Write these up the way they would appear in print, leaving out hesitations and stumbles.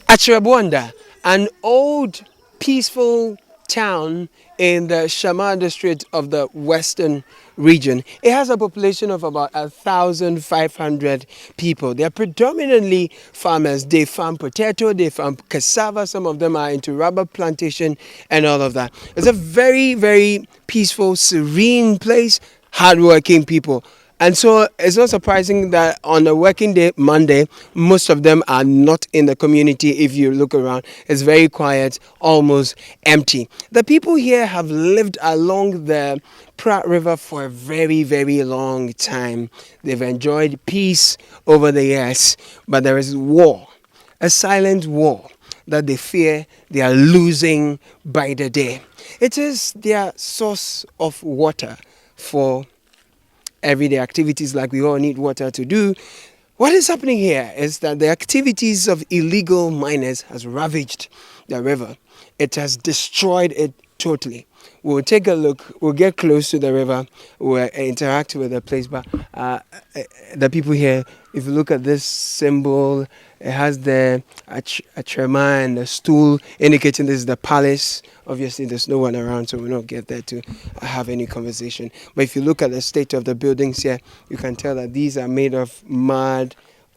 Achirabwanda, an old peaceful town in the Shama district of the western region. It has a population of about 1,500 people. They are predominantly farmers. They farm potato, they farm cassava. Some of them are into rubber plantation and all of that. It's a very, very peaceful, serene place, hardworking people. And so it's not surprising that on a working day, Monday, most of them are not in the community. If you look around, it's very quiet, almost empty. The people here have lived along the Pra River for a very, very long time. They've enjoyed peace over the years, but there is war, a silent war that they fear they are losing by the day. It is their source of water for everyday activities like we all need water to do. What is happening here is that the activities of illegal miners has ravaged the river. It has destroyed it totally. We'll take a look, we'll get close to the river, we'll interact with the place, but the people here, if you look at this symbol, it has the trema and the stool indicating this is the palace. Obviously, there's no one around, so we'll not get there to have any conversation. But if you look at the state of the buildings here, you can tell that these are made of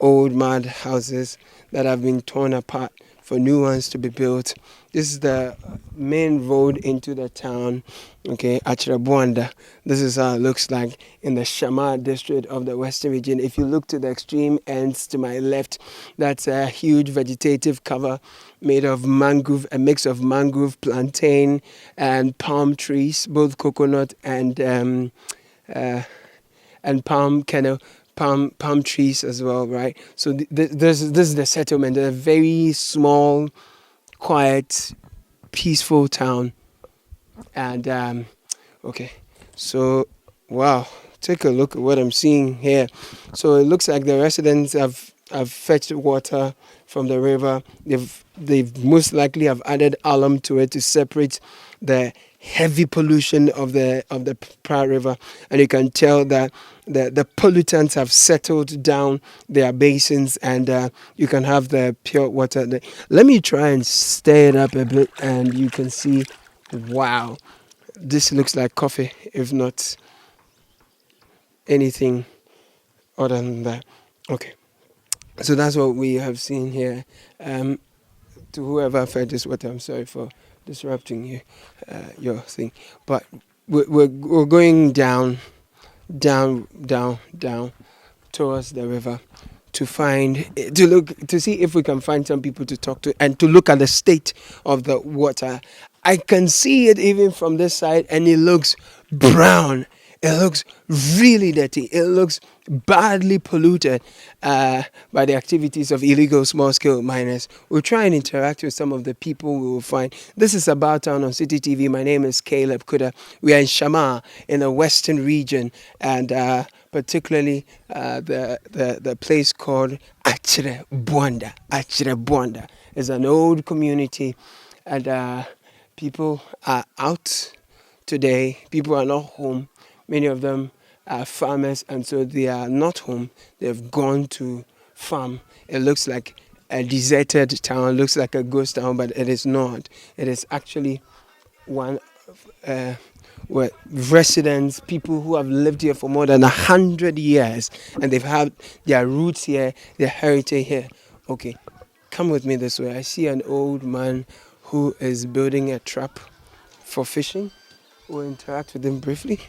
old mud houses that have been torn apart for new ones to be built. This is the main road into the town, okay, Achirabwanda. This is how it looks like in the Shama district of the western region. If you look to the extreme ends to my left, that's a huge vegetative cover made of mangrove, a mix of mangrove, plantain, and palm trees, both coconut and palm kernel. Palm trees as well, right? So this is the settlement, a very small, quiet, peaceful town. And okay, so wow, take a look at what I'm seeing here. So it looks like the residents have fetched water from the river. They've most likely have added alum to it to separate the heavy pollution of the Pra River, and you can tell that the pollutants have settled down their basins, and you can have the pure water. Let me try and stir it up a bit, and you can see, wow, this looks like coffee, if not anything other than that. Okay, so that's what we have seen here. To whoever fed this water, I'm sorry for disrupting you, your thing. But we're going down towards the river to see if we can find some people to talk to and to look at the state of the water. I can see it even from this side, and it looks brown. It looks really dirty. It looks badly polluted by the activities of illegal small-scale miners. We'll try and interact with some of the people we will find. This is About Town on City TV. My name is Caleb Kuda. We are in Shama, in the western region, and particularly the place called Achirabwanda. Achirabwanda is an old community, and people are out today. People are not home. Many of them are farmers, and so they are not home. They've gone to farm. It looks like a deserted town, looks like a ghost town, but it is not. It is actually one where residents, people who have lived here for more than 100 years, and they've had their roots here, their heritage here. Okay, come with me this way. I see an old man who is building a trap for fishing. We'll interact with him briefly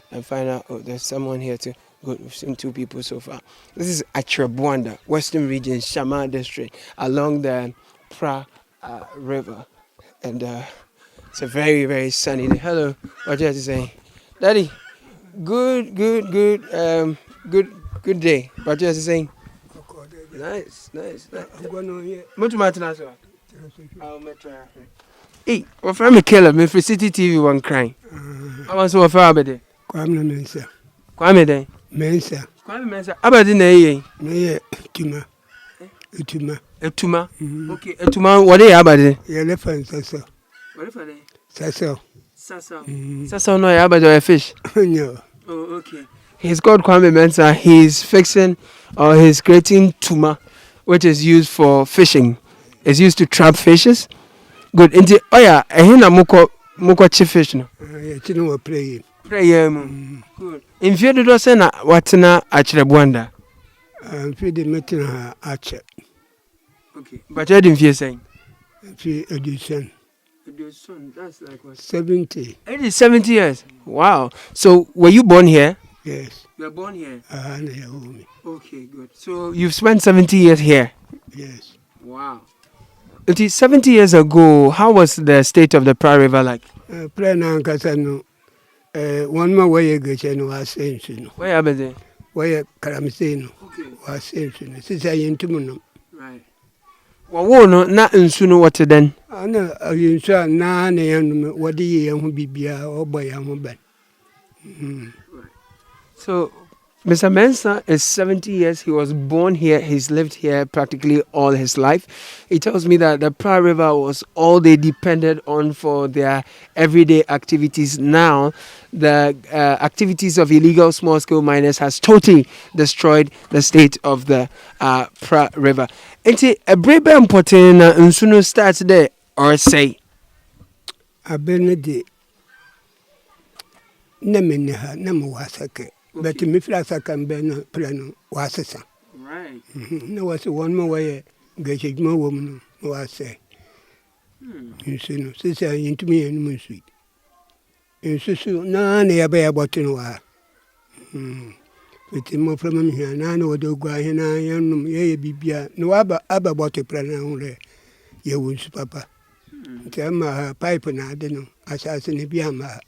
and find out, oh, there's someone here too. Good, we've seen 2 people so far. This is Achrebuanda, Western Region, Shama District, along the Pra River. And it's a very, very sunny day. Hello, what you have to say? Daddy, good, good day. What you have to say? Nice. Hey, what from me killer? Me for City TV one crying. I want to offer abede. Kwame Mensa. Kwame den. Mensa. Kwame Mensa. Abede na ye. Na ye Tuma. Etuma. Etuma. Okay, Etuma what dey abede? Ye elephant sasa. What for dey? Sasa. Sasa no ya abede a fish. No. Oh, okay. He's called Kwame Mensa. He's fixing or he's creating tuma, which is used for fishing. It's used to trap fishes. Good. Inti oya, ehina muko chief fish no. Ye chino wa pray. Pray mu. Good. In fear do say na watena Achrebuanda. Fi de metina ache. Okay. But you didn't fear saying. Fi edition. That's like what? 70. It is 70 years. Wow. So were you born here? Yes. You were born here. Okay, good. So you've spent 70 years here. Yes. Wow. It is 70 years ago. How was the state of the Pra River like? Pra na nkasa no. One more way go no was no. Where are they? Where galamsey no. Okay. Was no. Sisa yentumu no. Right. Well, no, not in sooner what then. Ana yinsa na na yanu wadi ye hu bibia obo ya hu ban. So Mr. Mensa is 70 years. He was born here. He's lived here practically all his life. He tells me that the Pra River was all they depended on for their everyday activities. Now, the activities of illegal small-scale miners has totally destroyed the state of the Pra River. Enti ebrebe important na nsuno starts there or say. Abenede na menha na mo wasake. But me feel like I can be no plan was Right. No was one more way. Get more woman was say. You see, no, sister into me and moon sweet. And so no, near by a bottle. With more from here, and I know what do go in a young ye bibia. No abba bottle plan only. You would papa. Tell my pipe and I don't know. Assassin Biama.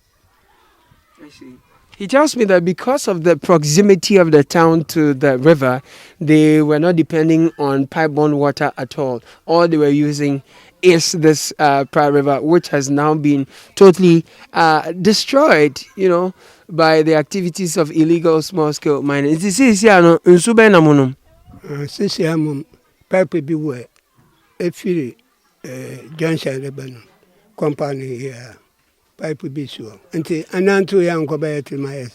I see. He tells me that because of the proximity of the town to the river, they were not depending on pipe-borne water at all. All they were using is this Pra River, which has now been totally destroyed, by the activities of illegal small-scale mining. This is here, Nsube Namunum. Sisiamum, pipe be where a fee Johnson Lebanon company here. Pipe be sure. Until Ananto young go back to my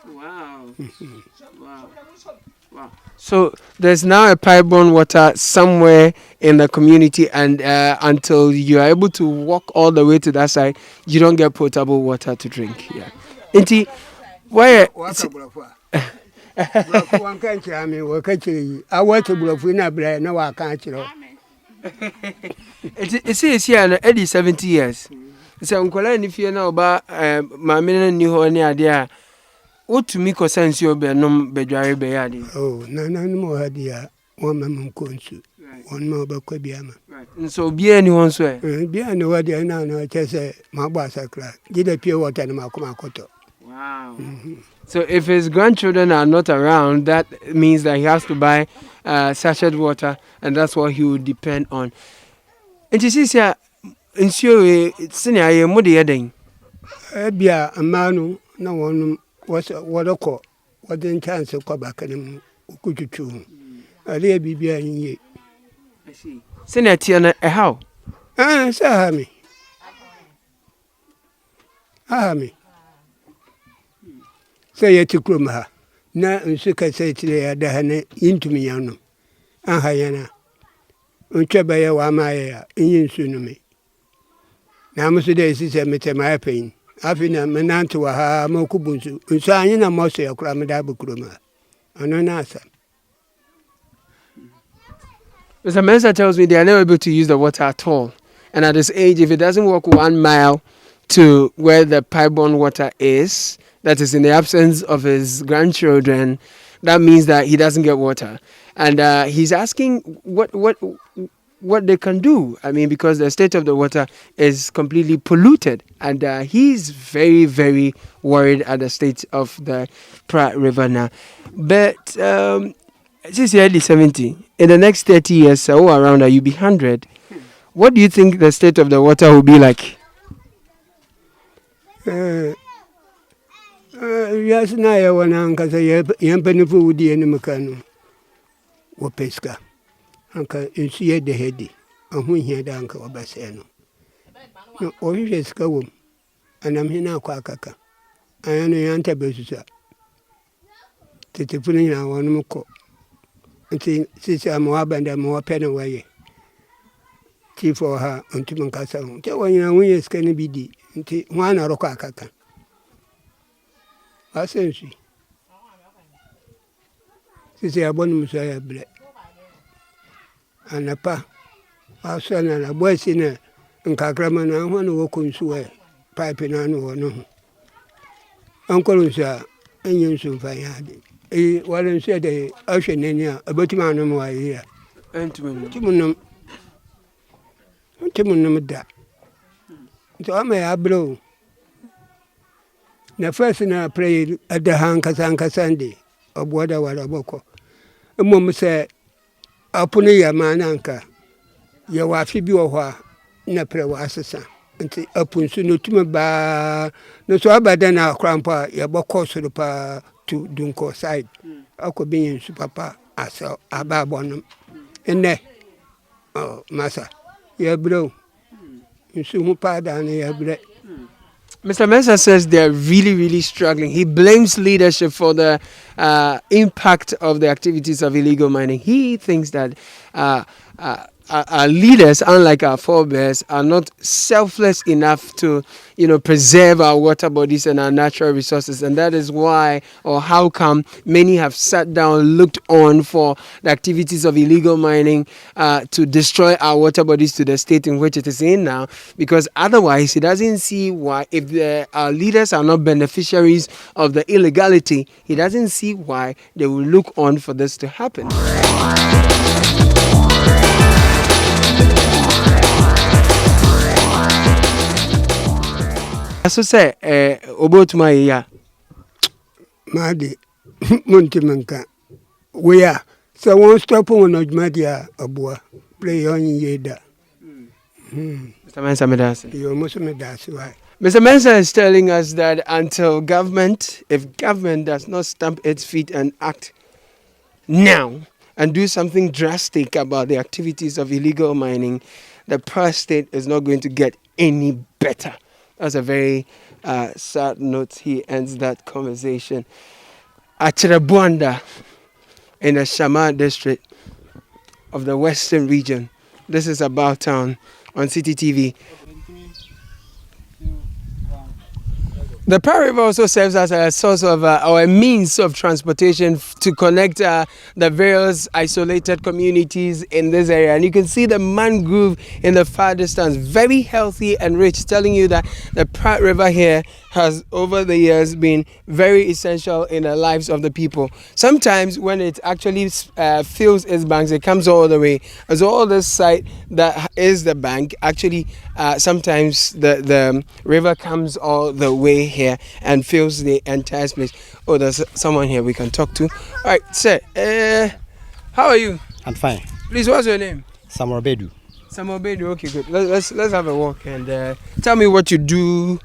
Wow. Wow. So there's now a pipe-borne water somewhere in the community, and until you are able to walk all the way to that side, you don't get potable water to drink. Yeah. Inti, where? One can't I mean, we're catching. I want to blow for no, no, I can't. It says here, 70 years. So unkola ni fie na oba maame ni ho ni ade a otumi ko sense obe nom bedware be ya de. Oh na mo hade a won mam nkonsu won ma oba kwa biama. Right. So bia ni won so bia ni wade na chese ma gba sakra gide pure water na makoma koto. Wow. So if his grandchildren are not around, that means that he has to buy sachet water, and that's what he would depend on. And you see here Nsio senior ye mo de yeden bia amanu na wonu wodoko wodin chance ko bakanim kututu ale bibia yin I see senior tie na how sa me say ye tikrom ha na nsu ka say tire ya da hane yintumi yanu aha yana untwa ya wa ma ya yin nsu no me na musu de sise mete my pain afina menanto wa ha makubunsu nso anyi na moso yakura me da bukuroma ano na asa. Mr. Mensa tells me they are never able to use the water at all, and at this age, if it doesn't walk 1 mile to where the pipe-borne water is, that is in the absence of his grandchildren, that means that he doesn't get water. And he's asking what they can do. I mean, because the state of the water is completely polluted. And he's very, very worried at the state of the Pra River now. But since you're 70, in the next 30 years, so around that, you'll be 100. What do you think the state of the water will be like? Yes, now I want to because I am peniful with the enemy can or pesca. Uncle, you see the heady, and when he had Uncle Bassano. No, or you just go, and I'm here now, Quackaka. I am a antabusa. Tete putting our one more. And since I'm more and I'm more pen away. Tea for her on Timancasa. Tell when you are scanning BD, and one or Quackaka. I say she. Since I am one Messiah black. And a pa, our son and a boy sinner, and Cakraman, and one walk on swear, piping on or no. Uncle, sir, and you soon find it. Well, and said the ocean in here, a bottom of my ear. And Timunum that. So I may have blow. The first thing I prayed at the Hankasanka Sunday of water water boko. A moment said, I'll put a man anchor. Your wife be a while, no prayer was a son. And upon soon to me by no so about then our grandpa, your boko to Dunko side. I could be in super I saw a babonum. And there, oh, massa, your blow. You soon pardon your bread. Mr. Mensah says they're really, really struggling. He blames leadership for the impact of the activities of illegal mining. He thinks that our leaders, unlike our forebears, are not selfless enough to, preserve our water bodies and our natural resources. And that is why, or how come, many have sat down, looked on for the activities of illegal mining to destroy our water bodies to the state in which it is in now. Because otherwise, he doesn't see why, if our leaders are not beneficiaries of the illegality, he doesn't see why they will look on for this to happen. So say, about my ya. Madi, Muntimanka. We are. So one stop on Madia, a boy. Play on Yeda. Mr. Mensah Medasi. You almost made that's why. Mr. Mensah is telling us that until if government does not stamp its feet and act now and do something drastic about the activities of illegal mining, the Pra State is not going to get any better. That's a very sad note. He ends that conversation. At Chirabuanda, in the Shama district of the Western region. This is About Town on City TV. The Pra River also serves as a source of or a means of transportation to connect the various isolated communities in this area. And you can see the mangrove in the far distance, very healthy and rich, telling you that the Pra River here has over the years been very essential in the lives of the people. Sometimes when it actually fills its banks, it comes all the way. As all this site that is the bank, actually sometimes the river comes all the way here and fills the entire place. Oh, there's someone here we can talk to. All right, sir, how are you? I'm fine. Please, what's your name? Samuel Bedu. Samuel Bedu, okay, good. Let's have a walk and tell me what you do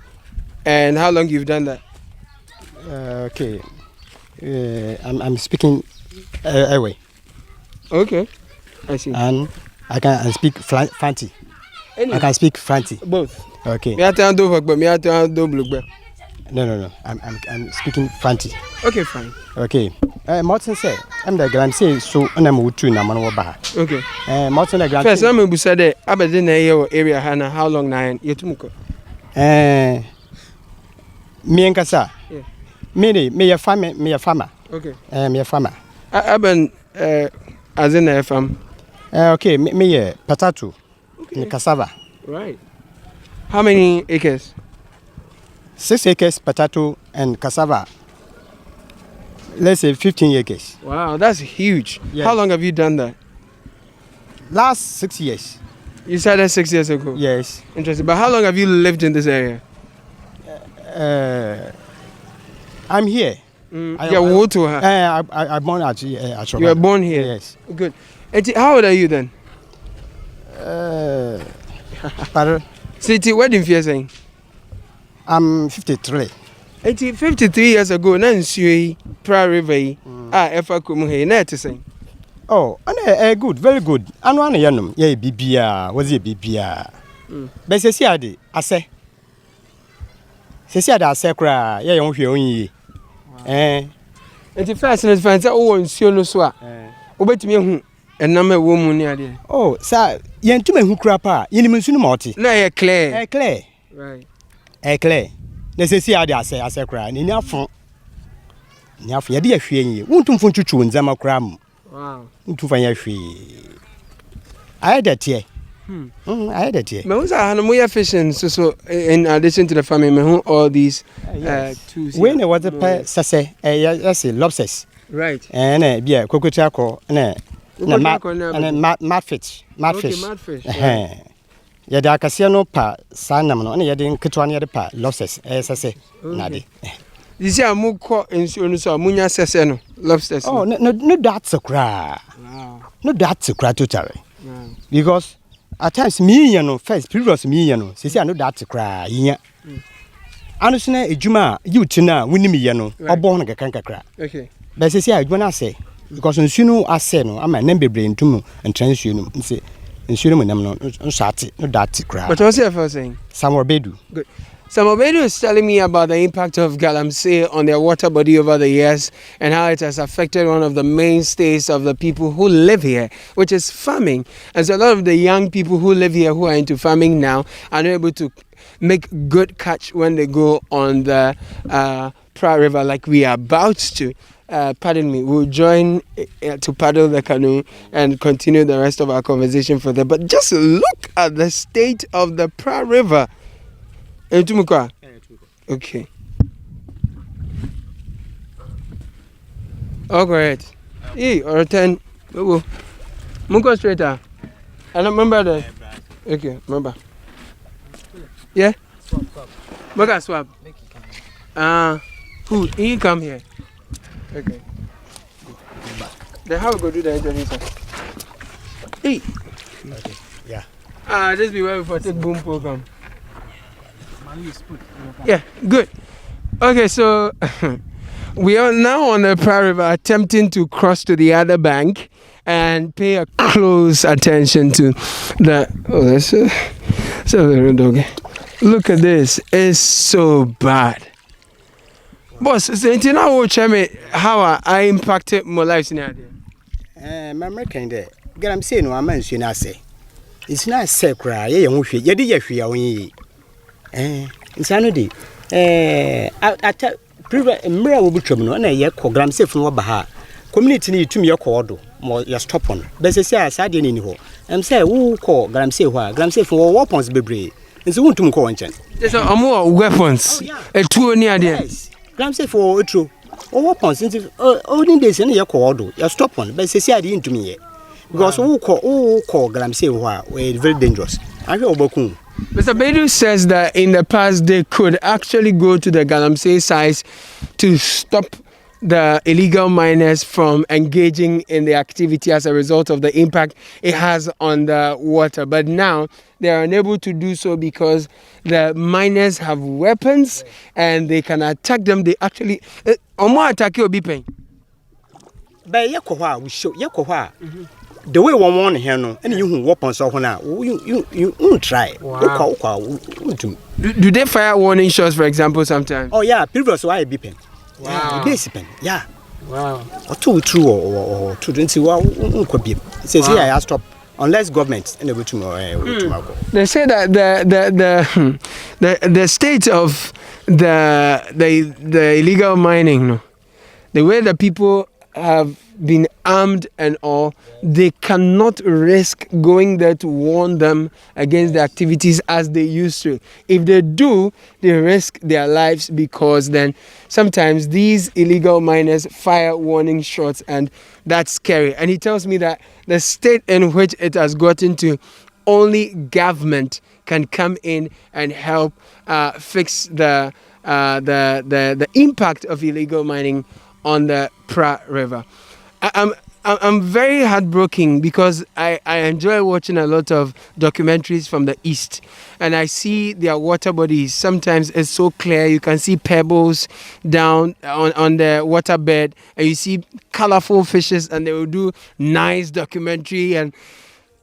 and how long you've done that. Okay. I'm speaking away. Okay, I see. And I can speak Fanti. I can speak Fanti. Both. Okay. No. I'm speaking Fanti. Okay, fine. Okay. Martin said, I'm the galamsey, so I'm a two naman waba. Okay. Martin the galamsey. First, I'm going to say, Aberdeen area, Hannah, how long now? Yetumuko. Me and Kasa. Yeah. Me a farmer. Okay. Me a farmer. I've as in a farm. Okay, me a potato. Okay. Cassava. Right. How many acres? 6 acres potato and cassava. Let's say 15 acres. Wow, that's huge. Yes. How long have you done that? Last 6 years. You started 6 years ago. Yes. Interesting. But how long have you lived in this area? I'm here. Yeah, I born at you were born here. Yes. Good. How old are you then? But City, what did you say? I'm 53. 53 years ago, Nancy Pra River, Efa Kumuhe, net to say. Oh, and good, very good. And one yanum, yeah, BBA, was it BBA? But Ceciadi, I say. Ceciadi, I say, cry, yeah, you only. It's first and advance, oh, and Siono Swa. Obey me, and number woman near there. Oh, sir, yen two men who crapa, Yenimun Morty. No, Claire. Claire. Right. Claire. Necessary, I say, cry, in your phone. Nyaf ya dia hwe yi wontum fo twetwo nzama kram wow wontum fa ya hwe ayedete ayedete me who's a mo ya fishing so in addition to the farming me who all these tools when was the sase yes lobsters right na bia kokotiako na madfish ya da akase no pa sanam no na ya de nketwa na ya de pa lobsters sase na de. You see, I'm more in so munya sese no lobsters. Oh, no, that's a cry. Wow. No, that's a cry totally. Wow. Because at times me, you know, first previous me, you know, say I know that's a cry. Yeah. Anusina ejuma you tina winni me, you know, or born a canker cry. Okay. But say I when I say because in sunu I say no, I'm a number brain to me and transunu and say in sunu no shati no that's a cry. But what's your first saying? Somewhere bedu. Good. Samobedu is telling me about the impact of galamsey on their water body over the years and how it has affected one of the mainstays of the people who live here, which is farming. And so a lot of the young people who live here who are into farming now are not able to make good catch when they go on the Pra River like we are about to. Pardon me, we'll join to paddle the canoe and continue the rest of our conversation further. But just look at the state of the Pra River. Okay. Oh, great. Hey, or 10. Mungo straight. I don't remember that. Okay, remember. Yeah? Swap. Swap. Who? He come here. Okay. Then how we go do the introduction? Hey. Okay. Yeah. This be where we for take boom program. Yeah, good. Okay, so we are now on the Pra River attempting to cross to the other bank and pay a close attention to the... Oh, that's a little doggy. Look at this. It's so bad. Boss, so you know how I impacted my life in here? My American there. Get I'm saying no, I'm mentioning I say. It's not sacred. Yeah, you wish you did you insanity. I tell Mira will be trouble, and I gram safe from Wabaha. Community need to me your cordo, more your stop on. But say, I didn't in here. I'm say, who call gram safe while gram safe for weapons be brave. And so, to call ancient. There's more weapons. A two near there. Gram safe for true. Or weapons, only days in your cordo, your stop on. But say, I didn't to me. Because who call gram safe while we're very dangerous. I feel Bokum. Mr. Bedu says that in the past they could actually go to the galamsey sites to stop the illegal miners from engaging in the activity as a result of the impact it has on the water. But now they are unable to do so because the miners have weapons and they can attack them. They actually... Omo attack you be pain. But Yakoha, we show Yakoha. The way one want here no, and you weapons or now, you try. Wow. Do they fire warning shots, for example, sometimes? Oh yeah, previous why beeping. Wow. Yeah. Wow. Or too true or too didn't see what could be. Says here I stop unless government and able to They say that the state of the illegal mining, no, the way that people have been armed and all, they cannot risk going there to warn them against the activities as they used to. If they do, they risk their lives, because then sometimes these illegal miners fire warning shots, and that's scary. And he tells me that the state in which it has gotten to, only government can come in and help fix the impact of illegal mining on the Pra River. I'm very heartbroken, because I enjoy watching a lot of documentaries from the East, and I see their water bodies. Sometimes it's so clear, you can see pebbles down on the waterbed, and you see colorful fishes, and they will do nice documentary and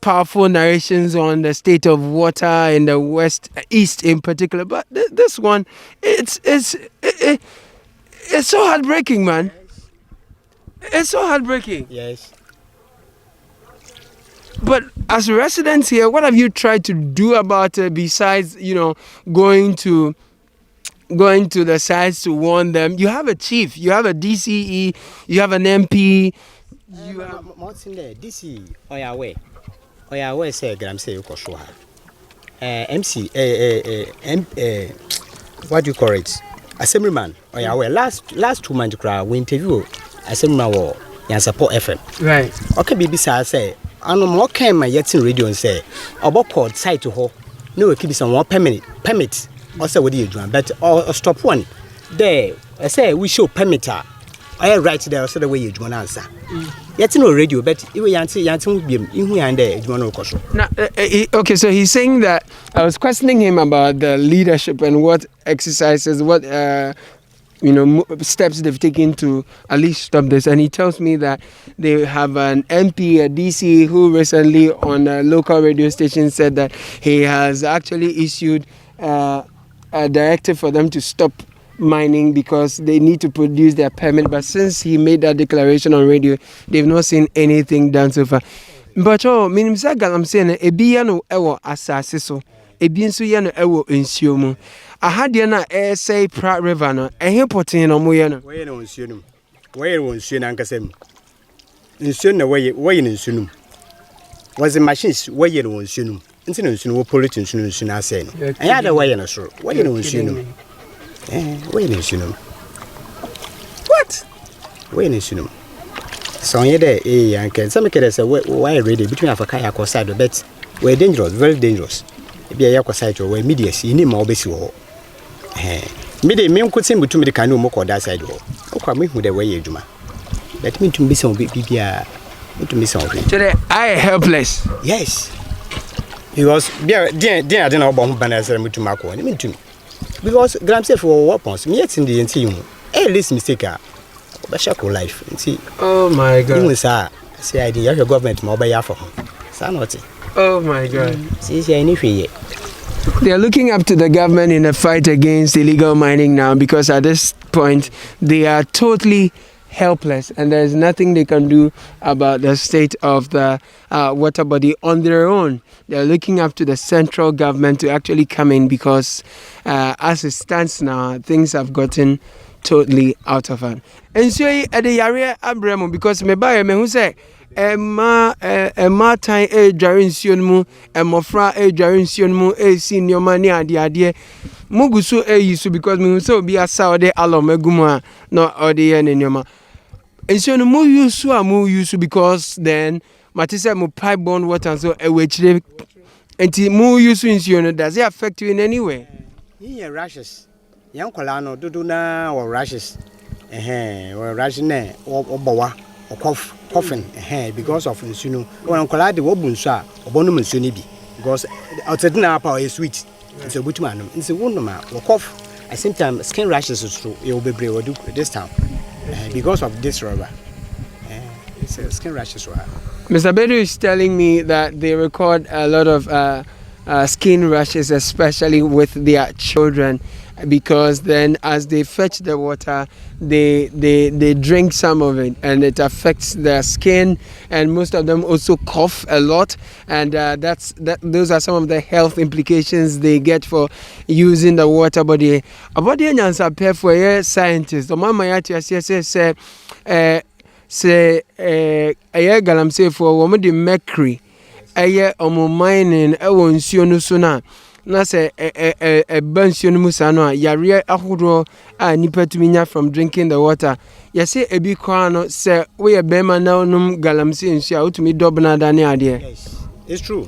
powerful narrations on the state of water in the east in particular. But this one, it's so heartbreaking, man. It's so heartbreaking. Yes. But as residents here, what have you tried to do about it, besides, going to the sites to warn them? You have a chief, you have a DCE, you have an MP. You have what's in there? DCE, Oya say galamsey ukosho ha. MC what do you call it? Assemblyman Oya last 2 months we interview Assemblyman wo yan support FM. Right. Okay, BBC say anu mo kan ma yetin radio say obokọ site ho no we keep some one permit or say we dey adwan, but or stop one there say we show permit I right there so the way you do answer. Yet no radio, but you yanting beam in who and there, you now, okay, so he's saying that I was questioning him about the leadership and what exercises, what steps they've taken to at least stop this, and he tells me that they have an MP, a DC, who recently on a local radio station said that he has actually issued a directive for them to stop mining because they need to produce their permit. But since he made that declaration on radio, they've not seen anything done so far. But minim sa galamsey ebi ya no ewo asase so, ebi nso ya no ewo nsuo mu. Ahade na say Pra River no ehe potin no mo ye no. Why no nsuo num. Why no nsuo na nkasam. Nsuo na why no nsuo num. Was the machines why no nsuo num. Nti no nsuo no pollution nsuo na say no. Anya da why no so. Why no nsuo num. Where is you know? What? Where is you know? So you there, and can some kids say why ready between Africa and side, but we're dangerous, very dangerous. Be a side or where media see any more basic war. Media men could send between the canoe more that side war. Oh, come with the way you do. That mean to be some big to miss something. Today I helpless. Yes. Because dear, I don't know about banners and to Marco. I mean to me. Because galamsey for weapons, me yet in the NTU. Least mistake, Bashako life. See, oh my God. You say I did your government mobile ya for him. Sanity. Oh my God. See, anything. They are looking up to the government in a fight against illegal mining now, because at this point they are totally helpless and there is nothing they can do about the state of the water body on their own. They are looking up to the central government to actually come in, because as it stands now, things have gotten totally out of hand. And so at the area Abramo, because me buy me who say Emma time dwarin sion mu emofra dwarin sion mu senior money ade muguso yisu, because me so be asa ode alom aguma no ode ye nenyoma. And so no more use because then matisa mo pipe borne water and so ewechire enti mo use insuo, does it affect you in any way? Yeah, rashes. Young colano do na or rashes. Or rash ne or bawa or coughing because of insuno. When colade wobunsa or bonum sunibi, because outside now power is sweet. It's a butman. It's a wonderman or cough. At the same time, skin rashes is true. It will be brave or do this time. Because of this rubber. It's a skin rashes. Mr. Bedu is telling me that they record a lot of skin rashes, especially with their children, because then as they fetch the water, they drink some of it and it affects their skin, and most of them also cough a lot, and those are some of the health implications they get for using the water body. About the answer for scientists, the mama say say ɛyɛ galamsey for wɔn de mercury ɛyɛ ɔmo mining ɛwɔ nsuo no so na sɛ ɛba nsuo no mu saa no a yareɛ ahodoɔ a nipa tumi nya from drinking the water yɛsɛ ebi koraa no sɛ woyɛ bɛrima na wonom galamsey nsuo a wotumi dɔbena da ne adeɛ. Yes, it's true.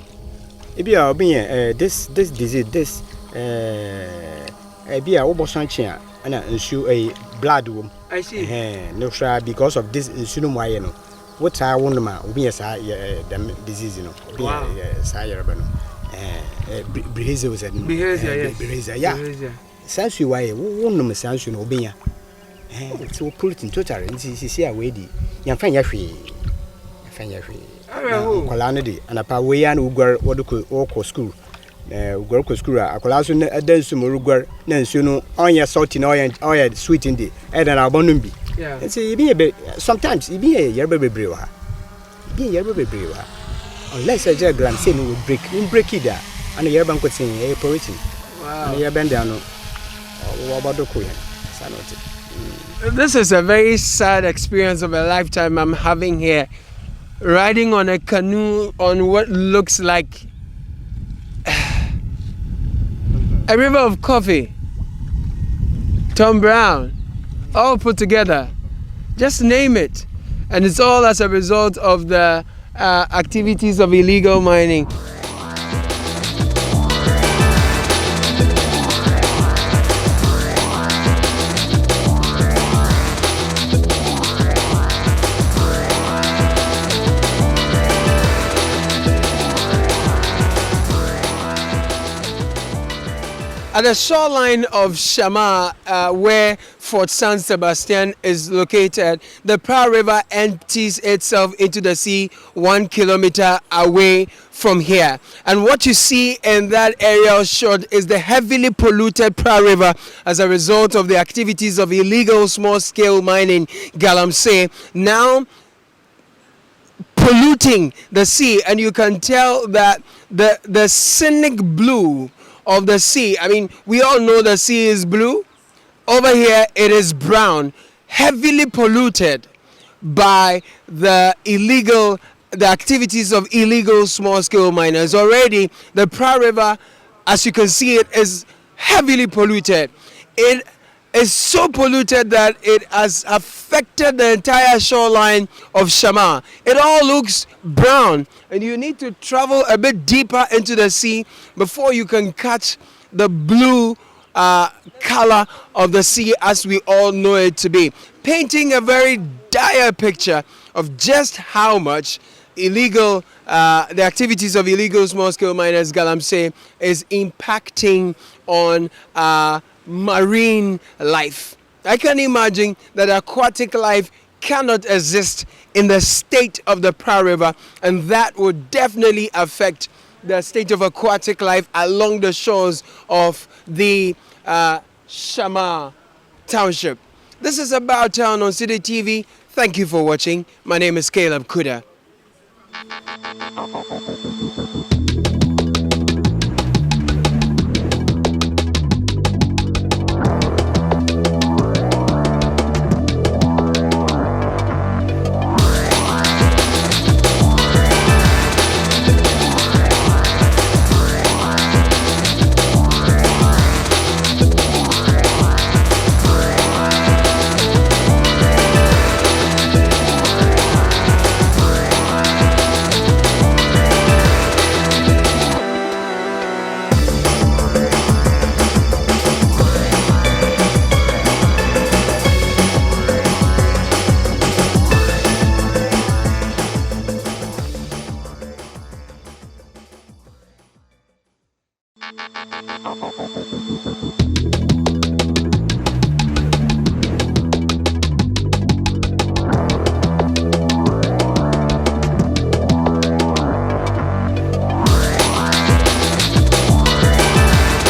Ebi a obi this disease this ebi a wobosan chia na nsuo blood wom. I see. No try because of this nsuo no mu no. What I want ma obi yesa the disease no. Wow. Sa yereba no. Behavior was behavior. Yeah. Sansu why wonum sansu no obi ya. So polluting totally. This is we di. Yamfa nya hwe. Akwala no de anapa we ya na ugwar wodko school. Ugwar ko school akwala so na adansu mo ugwar na nsu no onye salty na onye sweet indi. E da na abonum bi. Yeah. And say be sometimes e be yerba bebre wa. Unless I just glance say no will break it there. And yerba nko tin e polluting. Wow. And yerba down no. This is a very sad experience of a lifetime I'm having here. Riding on a canoe on what looks like a river of coffee. Tom Brown, all put together. Just name it. And it's all as a result of the activities of illegal mining. At the shoreline of Shama, where Fort San Sebastian is located, the Pra River empties itself into the sea 1 kilometer away from here. And what you see in that aerial shot is the heavily polluted Pra River as a result of the activities of illegal small-scale mining, galamsey, now polluting the sea. And you can tell that the scenic blue of the sea, I mean, we all know the sea is blue. Over here it is brown, heavily polluted by the activities of illegal small-scale miners. Already the Pra River, as you can see, it is heavily polluted. It is so polluted that it has affected the entire shoreline of Shama. It all looks brown, and you need to travel a bit deeper into the sea before you can catch the blue color of the sea as we all know it to be, painting a very dire picture of just how much the activities of illegal small-scale miners, galamsey, is impacting on marine life. I can imagine that aquatic life cannot exist in the state of the Pra River, and that would definitely affect the state of aquatic life along the shores of the Shama Township. This is About Town on City TV. Thank you for watching. My name is Caleb Kuda.